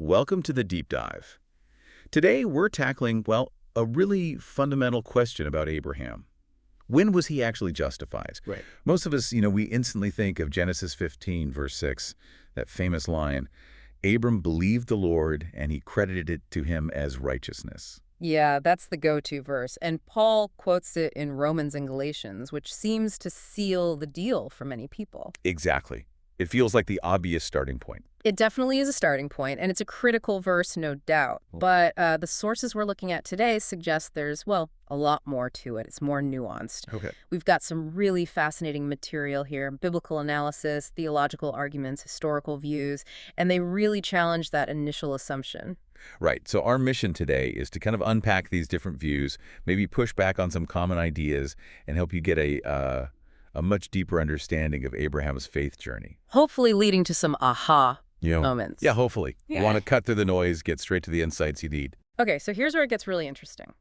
Welcome to the Deep Dive. Today we're tackling, well, a really fundamental question about Abraham. When was he actually justified? Right. Most of us, we instantly think of Genesis 15, verse 6, that famous line, Abram believed the Lord and he credited it to him as righteousness. Yeah, that's the go-to verse. And Paul quotes it in Romans and Galatians, which seems to seal the deal for many people. Exactly. It feels like the obvious starting point. It definitely is a starting point, and it's a critical verse, no doubt. But the sources we're looking at today suggest there's, well, a lot more to it. It's more nuanced. Okay. We've got some really fascinating material here, biblical analysis, theological arguments, historical views, and they really challenge that initial assumption. Right. So our mission today is to kind of unpack these different views, maybe push back on some common ideas, and help you get a much deeper understanding of Abraham's faith journey. Hopefully leading to some aha moments. Yeah, hopefully. Yeah. You want to cut through the noise, get straight to the insights you need. Okay, so here's where it gets really interesting.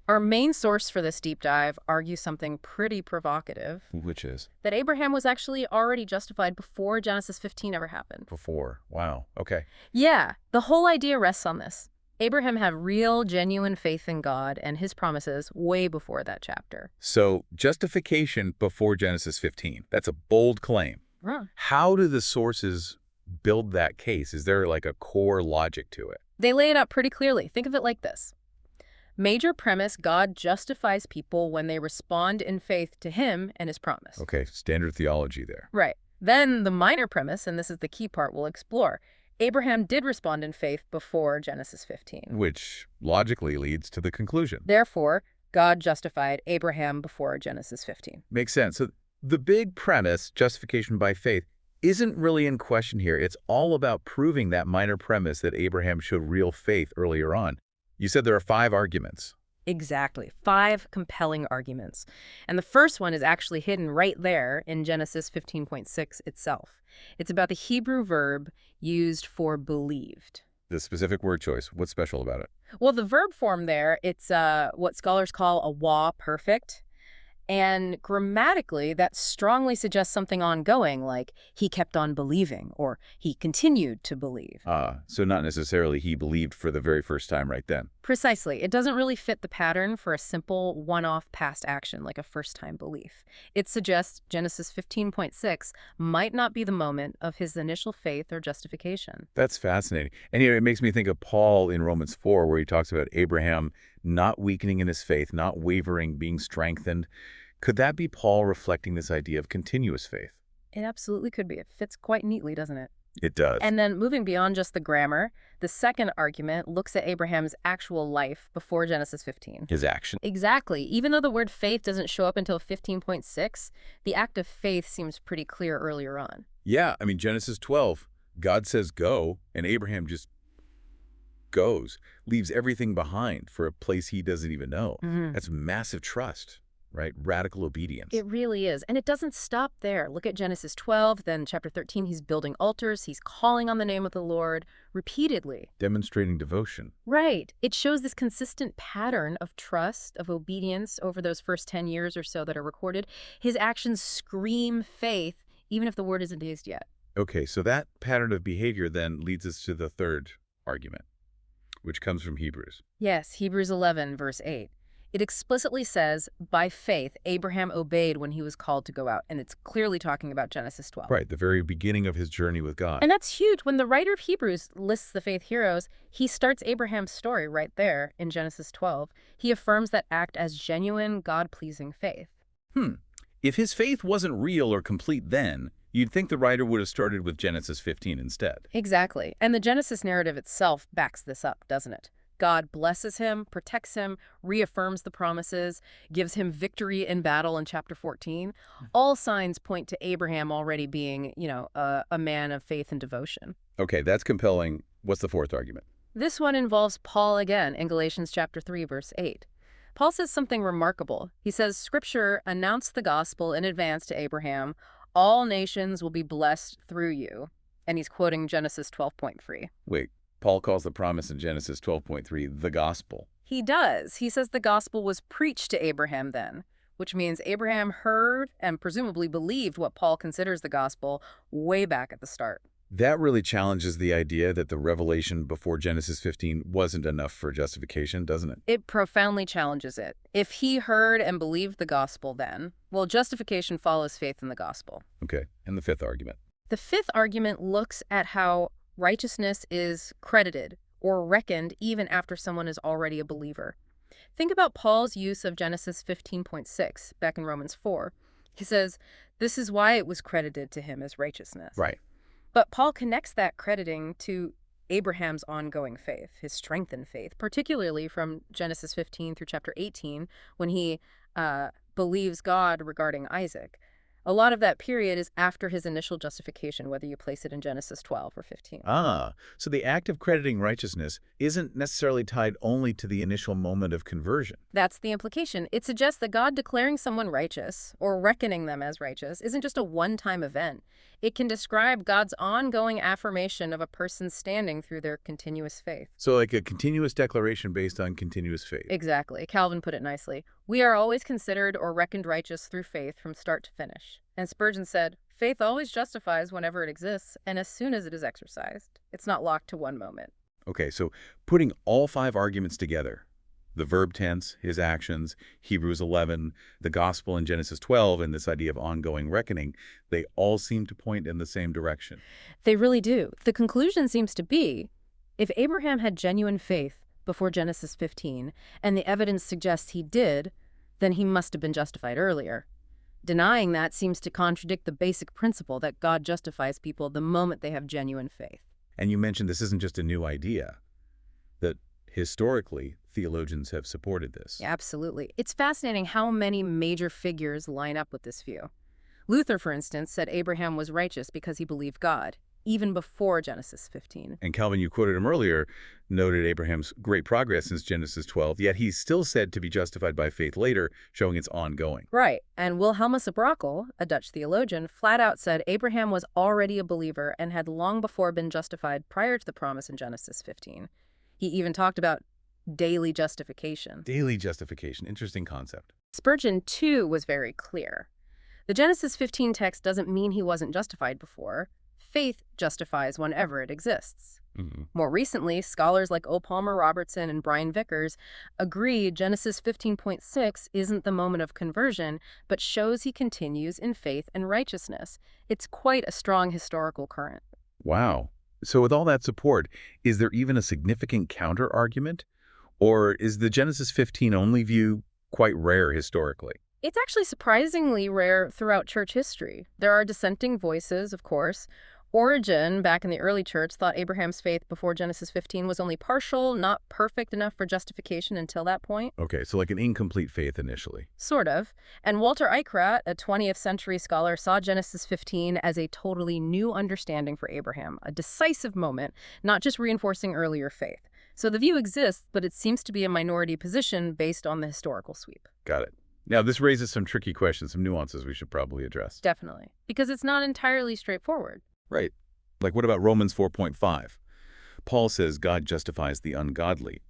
Our main source for this deep dive argues something pretty provocative. Which is? That Abraham was actually already justified before Genesis 15 ever happened. Before. Wow. Okay. Yeah, the whole idea rests on this. Abraham had real, genuine faith in God and his promises way before that chapter. So justification before Genesis 15. That's a bold claim. Huh. How do the sources build that case? Is there like a core logic to it? They lay it out pretty clearly. Think of it like this. Major premise, God justifies people when they respond in faith to him and his promise. Okay, standard theology there. Right. Then the minor premise, and this is the key part we'll explore, Abraham did respond in faith before Genesis 15. Which logically leads to the conclusion. Therefore, God justified Abraham before Genesis 15. Makes sense. So the big premise, justification by faith, isn't really in question here. It's all about proving that minor premise that Abraham showed real faith earlier on. You said there are 5 arguments. Exactly. 5 compelling arguments. And the first one is actually hidden right there in Genesis 15.6 itself. It's about the Hebrew verb used for believed. The specific word choice, what's special about it? Well, the verb form there, it's what scholars call a wa perfect. And grammatically, that strongly suggests something ongoing, like he kept on believing or he continued to believe. So not necessarily he believed for the very first time right then. Precisely. It doesn't really fit the pattern for a simple one-off past action like a first-time belief. It suggests Genesis 15.6 might not be the moment of his initial faith or justification. That's fascinating. And it makes me think of Paul in Romans 4, where he talks about Abraham not weakening in his faith, not wavering, being strengthened. Could that be Paul reflecting this idea of continuous faith? It absolutely could be. It fits quite neatly, doesn't it? It does. And then moving beyond just the grammar, the second argument looks at Abraham's actual life before Genesis 15. His action. Exactly. Even though the word faith doesn't show up until 15.6, the act of faith seems pretty clear earlier on. Yeah, Genesis 12, God says go, and Abraham just goes, leaves everything behind for a place he doesn't even know. That's massive trust. Right? Radical obedience. It really is. And it doesn't stop there. Look at Genesis 12, then chapter 13, he's building altars, he's calling on the name of the Lord repeatedly. Demonstrating devotion. Right. It shows this consistent pattern of trust, of obedience over those first 10 years or so that are recorded. His actions scream faith, even if the word isn't used yet. Okay, so that pattern of behavior then leads us to the third argument, which comes from Hebrews. Yes, Hebrews 11, verse 8. It explicitly says, by faith, Abraham obeyed when he was called to go out. And it's clearly talking about Genesis 12. Right, the very beginning of his journey with God. And that's huge. When the writer of Hebrews lists the faith heroes, he starts Abraham's story right there in Genesis 12. He affirms that act as genuine, God-pleasing faith. If his faith wasn't real or complete then, you'd think the writer would have started with Genesis 15 instead. Exactly. And the Genesis narrative itself backs this up, doesn't it? God blesses him, protects him, reaffirms the promises, gives him victory in battle in chapter 14. All signs point to Abraham already being, a man of faith and devotion. Okay, that's compelling. What's the fourth argument? This one involves Paul again in Galatians chapter 3, verse 8. Paul says something remarkable. He says, Scripture announced the gospel in advance to Abraham. All nations will be blessed through you. And he's quoting Genesis 12.3. Wait. Paul calls the promise in Genesis 12.3 the gospel. He does. He says the gospel was preached to Abraham then, which means Abraham heard and presumably believed what Paul considers the gospel way back at the start. That really challenges the idea that the revelation before Genesis 15 wasn't enough for justification, doesn't it? It profoundly challenges it. If he heard and believed the gospel then, well, justification follows faith in the gospel. Okay, and the fifth argument. The fifth argument looks at how righteousness is credited or reckoned even after someone is already a believer. Think about Paul's use of Genesis 15.6 back in Romans 4. He says, "This is why it was credited to him as righteousness." Right. But Paul connects that crediting to Abraham's ongoing faith, his strengthened faith, particularly from Genesis 15 through chapter 18, when he believes God regarding Isaac. A lot of that period is after his initial justification, whether you place it in Genesis 12 or 15. So the act of crediting righteousness isn't necessarily tied only to the initial moment of conversion. That's the implication. It suggests that God declaring someone righteous or reckoning them as righteous isn't just a one-time event. It can describe God's ongoing affirmation of a person's standing through their continuous faith. So like a continuous declaration based on continuous faith. Exactly. Calvin put it nicely. We are always considered or reckoned righteous through faith from start to finish. And Spurgeon said, faith always justifies whenever it exists and as soon as it is exercised. It's not locked to one moment. Okay, so putting all five arguments together, the verb tense, his actions, Hebrews 11, the gospel in Genesis 12, and this idea of ongoing reckoning, they all seem to point in the same direction. They really do. The conclusion seems to be, if Abraham had genuine faith before Genesis 15, and the evidence suggests he did, then he must have been justified earlier. Denying that seems to contradict the basic principle that God justifies people the moment they have genuine faith. And you mentioned this isn't just a new idea, that historically, theologians have supported this. Yeah, absolutely. It's fascinating how many major figures line up with this view. Luther, for instance, said Abraham was righteous because he believed God, even before Genesis 15. And Calvin, you quoted him earlier, noted Abraham's great progress since Genesis 12, yet he's still said to be justified by faith later, showing it's ongoing. Right. And Wilhelmus of Brakel, a Dutch theologian, flat out said Abraham was already a believer and had long before been justified prior to the promise in Genesis 15. He even talked about daily justification. Daily justification. Interesting concept. Spurgeon, too, was very clear. The Genesis 15 text doesn't mean he wasn't justified before. Faith justifies whenever it exists. More recently, scholars like O. Palmer Robertson and Brian Vickers agree Genesis 15.6 isn't the moment of conversion, but shows he continues in faith and righteousness. It's quite a strong historical current. Wow. So with all that support, is there even a significant counter-argument? Or is the Genesis 15 only view quite rare historically? It's actually surprisingly rare throughout church history. There are dissenting voices, of course. Origen, back in the early church, thought Abraham's faith before Genesis 15 was only partial, not perfect enough for justification until that point. Okay, so like an incomplete faith initially. Sort of. And Walter Eichrat, a 20th century scholar, saw Genesis 15 as a totally new understanding for Abraham, a decisive moment, not just reinforcing earlier faith. So the view exists, but it seems to be a minority position based on the historical sweep. Got it. Now, this raises some tricky questions, some nuances we should probably address. Definitely. Because it's not entirely straightforward. Right. Like what about Romans 4.5? Paul says God justifies the ungodly.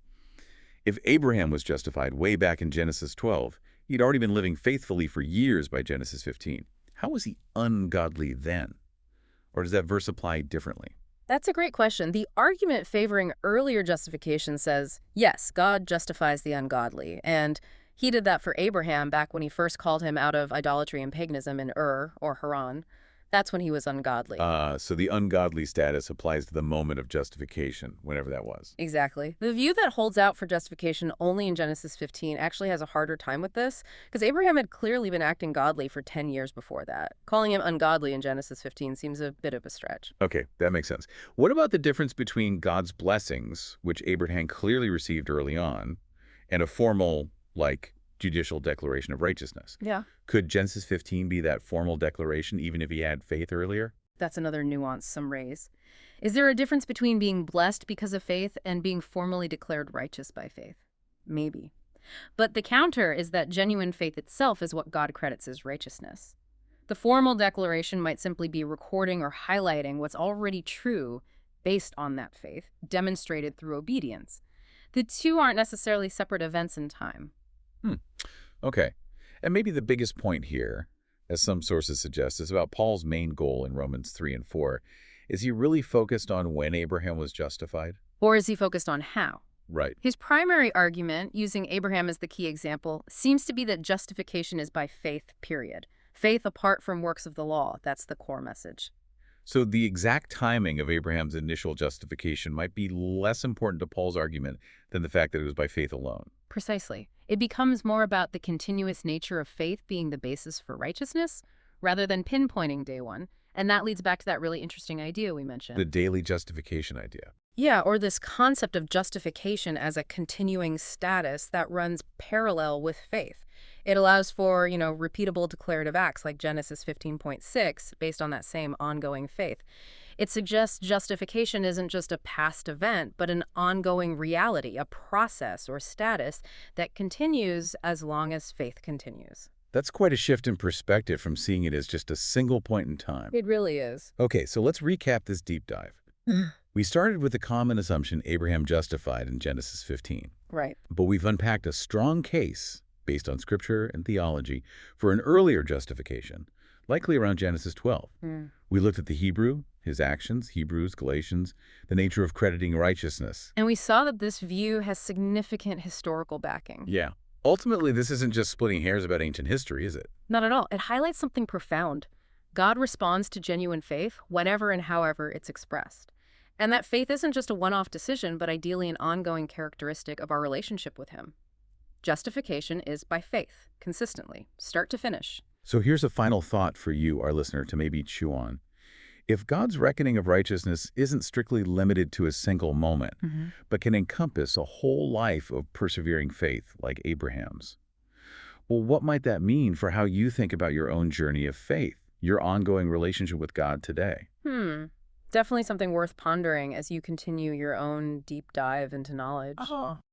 If Abraham was justified way back in Genesis 12, he'd already been living faithfully for years by Genesis 15. How was he ungodly then? Or does that verse apply differently? That's a great question. The argument favoring earlier justification says, yes, God justifies the ungodly, and he did that for Abraham back when he first called him out of idolatry and paganism in Ur, or Haran. That's when he was ungodly. So the ungodly status applies to the moment of justification, whenever that was. Exactly. The view that holds out for justification only in Genesis 15 actually has a harder time with this, because Abraham had clearly been acting godly for 10 years before that. Calling him ungodly in Genesis 15 seems a bit of a stretch. Okay, that makes sense. What about the difference between God's blessings, which Abraham clearly received early on, and a formal, like, judicial declaration of righteousness? Yeah. Could Genesis 15 be that formal declaration even if he had faith earlier? That's another nuance some raise. Is there a difference between being blessed because of faith and being formally declared righteous by faith? Maybe. But the counter is that genuine faith itself is what God credits as righteousness. The formal declaration might simply be recording or highlighting what's already true based on that faith, demonstrated through obedience. The two aren't necessarily separate events in time. Okay. And maybe the biggest point here, as some sources suggest, is about Paul's main goal in Romans 3 and 4. Is he really focused on when Abraham was justified? Or is he focused on how? Right. His primary argument, using Abraham as the key example, seems to be that justification is by faith, period. Faith apart from works of the law. That's the core message. So the exact timing of Abraham's initial justification might be less important to Paul's argument than the fact that it was by faith alone. Precisely. It becomes more about the continuous nature of faith being the basis for righteousness, rather than pinpointing day one. And that leads back to that really interesting idea we mentioned. The daily justification idea. Yeah, or this concept of justification as a continuing status that runs parallel with faith. It allows for, repeatable declarative acts like Genesis 15.6, based on that same ongoing faith. It suggests justification isn't just a past event, but an ongoing reality, a process or status that continues as long as faith continues. That's quite a shift in perspective from seeing it as just a single point in time. It really is. Okay, so let's recap this deep dive. We started with the common assumption Abraham justified in Genesis 15. Right. But we've unpacked a strong case, based on scripture and theology, for an earlier justification, likely around Genesis 12. We looked at the Hebrew, his actions, Hebrews, Galatians, the nature of crediting righteousness. And we saw that this view has significant historical backing. Yeah. Ultimately, this isn't just splitting hairs about ancient history, is it? Not at all. It highlights something profound. God responds to genuine faith whenever and however it's expressed. And that faith isn't just a one-off decision, but ideally an ongoing characteristic of our relationship with him. Justification is by faith, consistently, start to finish. So here's a final thought for you, our listener, to maybe chew on. If God's reckoning of righteousness isn't strictly limited to a single moment, but can encompass a whole life of persevering faith like Abraham's, well, what might that mean for how you think about your own journey of faith, your ongoing relationship with God today? Definitely something worth pondering as you continue your own deep dive into knowledge.